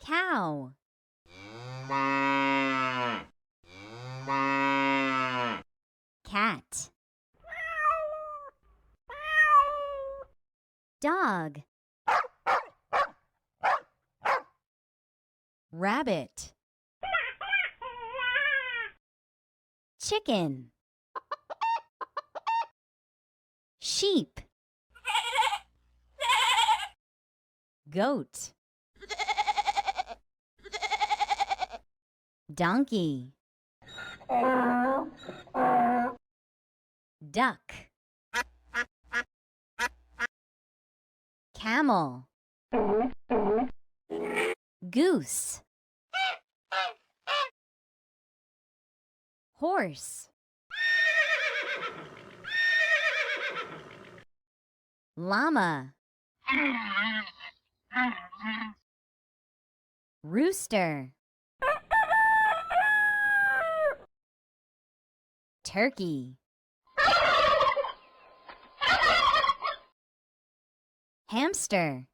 Cow. Cat. Dog. Rabbit. Chicken. Sheep. Goat. Donkey. Duck. Camel. Goose. Horse. Llama. Rooster. Turkey. Hamster.